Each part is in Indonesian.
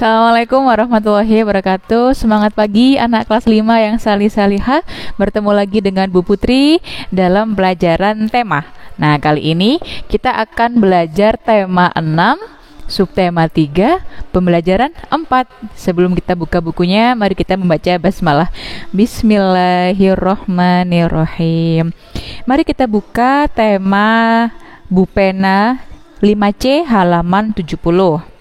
Assalamualaikum warahmatullahi wabarakatuh. Semangat pagi anak kelas 5 yang salih-salihah. Bertemu lagi dengan Bu Putri dalam pelajaran tema. Nah, kali ini kita akan belajar tema 6, subtema 3, pembelajaran 4. Sebelum kita buka bukunya, mari kita membaca basmalah. Bismillahirrohmanirrohim. Mari kita buka tema Bu Pena 5C halaman 70.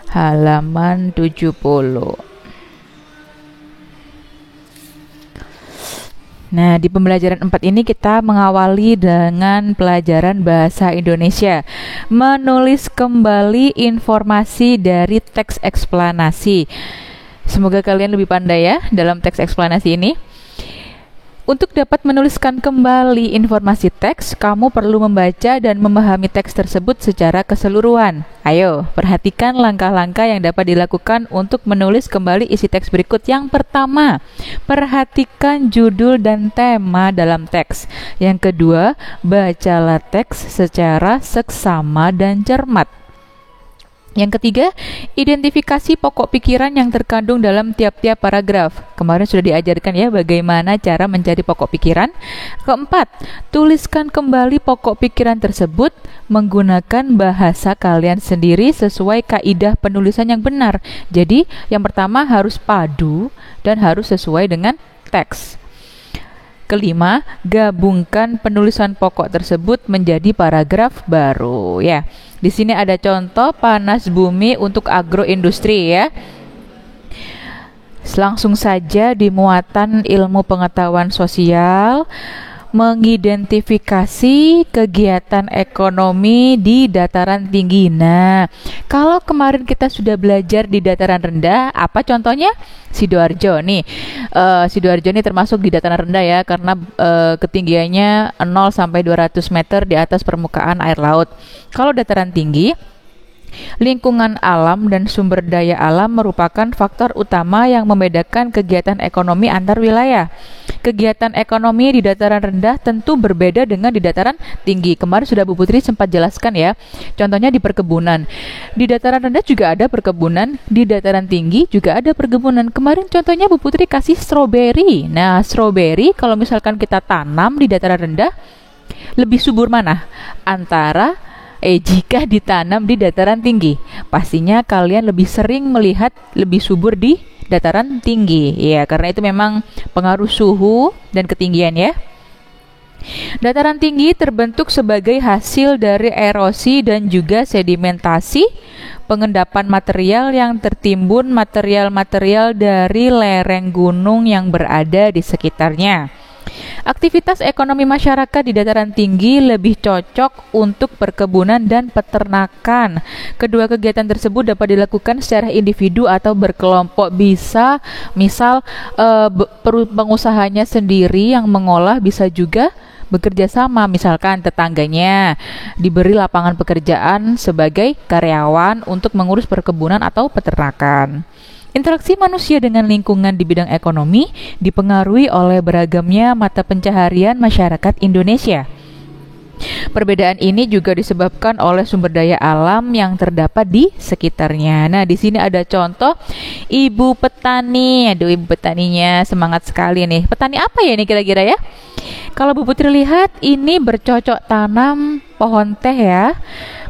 Halaman 70. Nah, di pembelajaran 4 ini kita mengawali dengan pelajaran bahasa Indonesia. Menulis kembali informasi dari teks eksplanasi. Semoga kalian lebih pandai ya dalam teks eksplanasi ini. Untuk dapat menuliskan kembali informasi teks, kamu perlu membaca dan memahami teks tersebut secara keseluruhan. Ayo, perhatikan langkah-langkah yang dapat dilakukan untuk menulis kembali isi teks berikut. Yang pertama, perhatikan judul dan tema dalam teks. Yang kedua, bacalah teks secara seksama dan cermat. Yang ketiga, identifikasi pokok pikiran yang terkandung dalam tiap-tiap paragraf. Kemarin sudah diajarkan ya bagaimana cara mencari pokok pikiran. Keempat, tuliskan kembali pokok pikiran tersebut menggunakan bahasa kalian sendiri sesuai kaidah penulisan yang benar. Jadi, yang pertama harus padu dan harus sesuai dengan teks. Kelima, gabungkan penulisan pokok tersebut menjadi paragraf baru ya. Di sini ada contoh panas bumi untuk agroindustri ya. Langsung saja di muatan ilmu pengetahuan sosial, mengidentifikasi kegiatan ekonomi di dataran tinggi. Nah, kalau kemarin kita sudah belajar di dataran rendah, apa contohnya? Sidoarjo nih. Sidoarjo ini termasuk di dataran rendah ya, karena ketinggiannya 0 sampai 200 meter di atas permukaan air laut. Kalau dataran tinggi, lingkungan alam dan sumber daya alam merupakan faktor utama yang membedakan kegiatan ekonomi antar wilayah. Kegiatan ekonomi di dataran rendah tentu berbeda dengan di dataran tinggi. Kemarin sudah Bu Putri sempat jelaskan ya. Contohnya di perkebunan. Di dataran rendah juga ada perkebunan, di dataran tinggi juga ada perkebunan. Kemarin contohnya Bu Putri kasih stroberi. Nah, stroberi kalau misalkan kita tanam di dataran rendah, lebih subur mana? Jika ditanam di dataran tinggi, pastinya kalian lebih sering melihat lebih subur di dataran tinggi. Ya, karena itu memang pengaruh suhu dan ketinggian ya. Dataran tinggi terbentuk sebagai hasil dari erosi dan juga sedimentasi, pengendapan material yang tertimbun material-material dari lereng gunung yang berada di sekitarnya. Aktivitas ekonomi masyarakat di dataran tinggi lebih cocok untuk perkebunan dan peternakan. Kedua kegiatan tersebut dapat dilakukan secara individu atau berkelompok. Bisa, misal pengusahanya sendiri yang mengolah, bisa juga bekerja sama, misalkan tetangganya diberi lapangan pekerjaan sebagai karyawan untuk mengurus perkebunan atau peternakan. Interaksi manusia dengan lingkungan di bidang ekonomi dipengaruhi oleh beragamnya mata pencaharian masyarakat Indonesia. Perbedaan ini juga disebabkan oleh sumber daya alam yang terdapat di sekitarnya. Nah, di sini ada contoh ibu petani. Aduh, ibu petaninya semangat sekali nih. Petani apa ya ini kira-kira ya? Kalau Bu Putri lihat ini bercocok tanam pohon teh ya.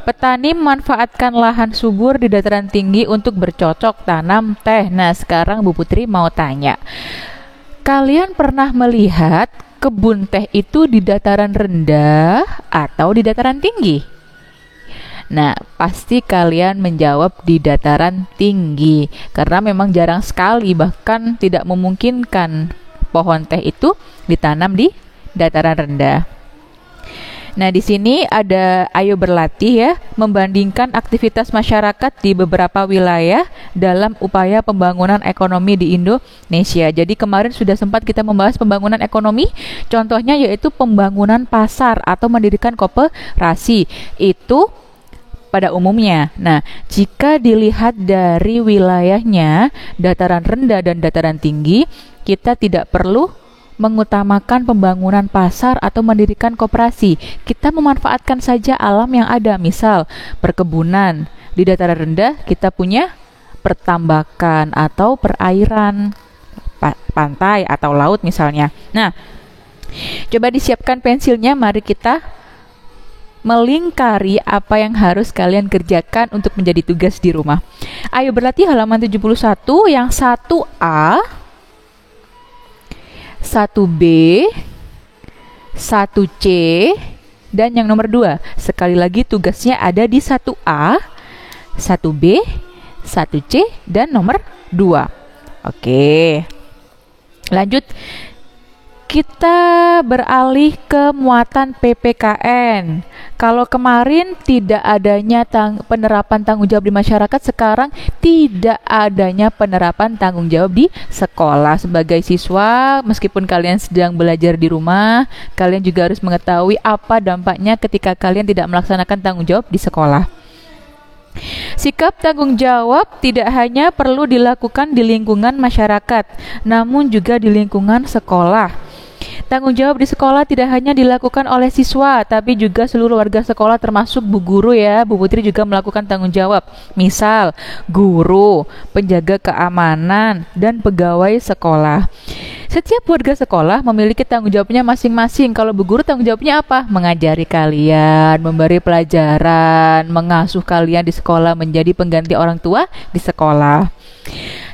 Petani memanfaatkan lahan subur di dataran tinggi untuk bercocok tanam teh. Nah, sekarang Bu Putri mau tanya, kalian pernah melihat kebun teh itu di dataran rendah atau di dataran tinggi? Nah, pasti kalian menjawab di dataran tinggi, karena memang jarang sekali, bahkan tidak memungkinkan pohon teh itu ditanam di dataran rendah. Nah, di sini ada ayo berlatih ya, membandingkan aktivitas masyarakat di beberapa wilayah dalam upaya pembangunan ekonomi di Indonesia. Jadi kemarin sudah sempat kita membahas pembangunan ekonomi, contohnya yaitu pembangunan pasar atau mendirikan koperasi. Itu pada umumnya. Nah, jika dilihat dari wilayahnya, dataran rendah dan dataran tinggi, kita tidak perlu mengutamakan pembangunan pasar atau mendirikan koperasi. Kita memanfaatkan saja alam yang ada, misal perkebunan, Di dataran rendah kita punya pertambakan atau perairan, pantai atau laut misalnya. Nah, coba disiapkan pensilnya, mari kita melingkari apa yang harus kalian kerjakan untuk menjadi tugas di rumah. Ayo berlatih halaman 71 yang 1A, 1B, 1C, dan yang nomor 2. Sekali lagi tugasnya ada di 1A, 1B, 1C, dan nomor 2. Oke. Lanjut. Kita beralih ke muatan PPKN. Kalau kemarin tidak adanya penerapan tanggung jawab di masyarakat, sekarang tidak adanya penerapan tanggung jawab di sekolah. Sebagai siswa, meskipun kalian sedang belajar di rumah, kalian juga harus mengetahui apa dampaknya ketika kalian tidak melaksanakan tanggung jawab di sekolah. Sikap tanggung jawab tidak hanya perlu dilakukan di lingkungan masyarakat, namun juga di lingkungan sekolah. Tanggung jawab di sekolah tidak hanya dilakukan oleh siswa, tapi juga seluruh warga sekolah termasuk Bu Guru ya. Bu Putri juga melakukan tanggung jawab. Misal, guru, penjaga keamanan, dan pegawai sekolah. Setiap warga sekolah memiliki tanggung jawabnya masing-masing. Kalau Bu Guru tanggung jawabnya apa? Mengajari kalian, memberi pelajaran, mengasuh kalian di sekolah, menjadi pengganti orang tua di sekolah.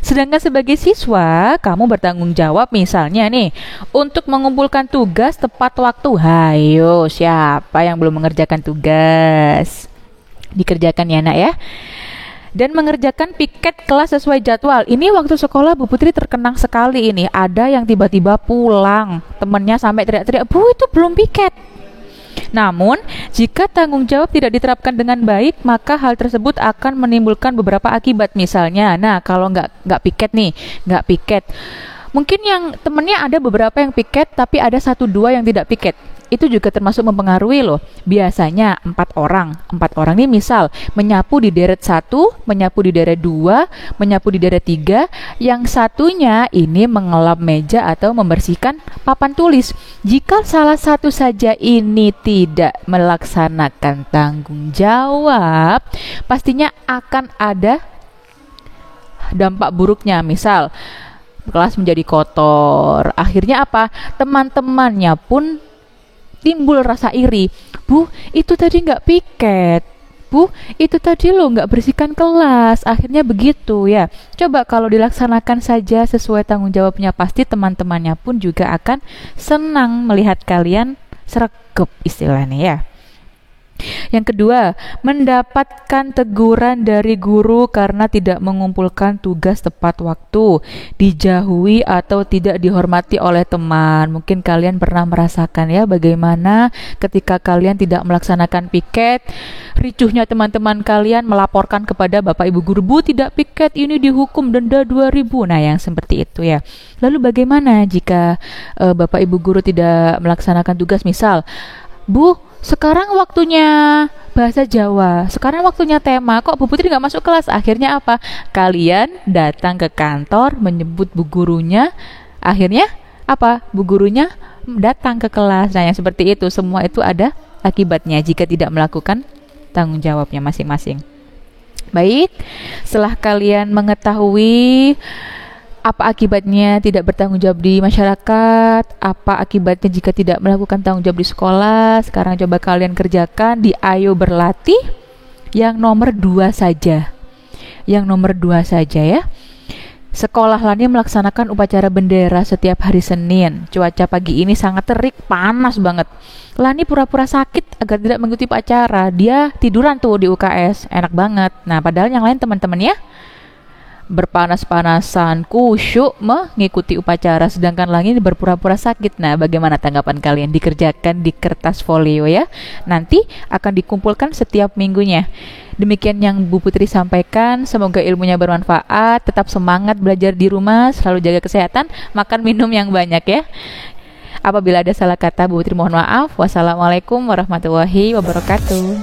Sedangkan sebagai siswa, kamu bertanggung jawab misalnya nih, untuk mengumpulkan tugas tepat waktu. Hayo, siapa yang belum mengerjakan tugas? Dikerjakan ya nak ya. Dan mengerjakan piket kelas sesuai jadwal. Ini waktu sekolah Bu Putri terkenang sekali ini. Ada yang tiba-tiba pulang, temennya sampai teriak-teriak, "Bu, itu belum piket." Namun, jika tanggung jawab tidak diterapkan dengan baik, maka hal tersebut akan menimbulkan beberapa akibat. Misalnya, kalau nggak piket. Mungkin yang temennya ada beberapa yang piket, tapi ada 1-2 yang tidak piket. Itu juga termasuk mempengaruhi loh. Biasanya 4 orang. 4 orang ini misal menyapu di deret 1, menyapu di deret 2, menyapu di deret 3. Yang satunya ini mengelap meja atau membersihkan papan tulis. Jika salah satu saja ini tidak melaksanakan tanggung jawab, pastinya akan ada dampak buruknya. Misal kelas menjadi kotor. Akhirnya apa? Teman-temannya pun timbul rasa iri. Bu, itu tadi nggak piket. Bu, itu tadi lo nggak bersihkan kelas. Akhirnya begitu ya. Coba kalau dilaksanakan saja sesuai tanggung jawabnya, pasti teman-temannya pun juga akan senang melihat kalian sregep istilahnya ya. Yang kedua, mendapatkan teguran dari guru karena tidak mengumpulkan tugas tepat waktu, dijauhi atau tidak dihormati oleh teman. Mungkin kalian pernah merasakan ya bagaimana ketika kalian tidak melaksanakan piket, ricuhnya teman-teman kalian melaporkan kepada Bapak Ibu guru, "Bu, tidak piket, ini dihukum denda 2.000." Nah, yang seperti itu ya. Lalu bagaimana jika Bapak Ibu guru tidak melaksanakan tugas? Misal, "Bu, sekarang waktunya bahasa Jawa, sekarang waktunya tema, kok Bu Putri nggak masuk kelas?" Akhirnya apa? Kalian datang ke kantor menyebut Bu gurunya. Akhirnya apa? Bu gurunya datang ke kelas. Nah, yang seperti itu semua itu ada akibatnya jika tidak melakukan tanggung jawabnya masing-masing. Baik, setelah kalian mengetahui apa akibatnya tidak bertanggung jawab di masyarakat, apa akibatnya jika tidak melakukan tanggung jawab di sekolah, sekarang coba kalian kerjakan di Ayo Berlatih yang nomor 2 saja. Yang nomor 2 saja ya. Sekolah Lani melaksanakan upacara bendera setiap hari Senin. Cuaca pagi ini sangat terik, panas banget. Lani pura-pura sakit agar tidak mengikuti acara. Dia tiduran tuh di UKS, enak banget. Nah, padahal yang lain teman-temannya berpanas-panasan, kusyuk mengikuti upacara, sedangkan Lani berpura-pura sakit. Nah, bagaimana tanggapan kalian? Dikerjakan di kertas folio ya. Nanti akan dikumpulkan setiap minggunya. Demikian yang Bu Putri sampaikan. Semoga ilmunya bermanfaat. Tetap semangat belajar di rumah, selalu jaga kesehatan, makan minum yang banyak ya. Apabila ada salah kata, Bu Putri mohon maaf. Wassalamualaikum warahmatullahi wabarakatuh.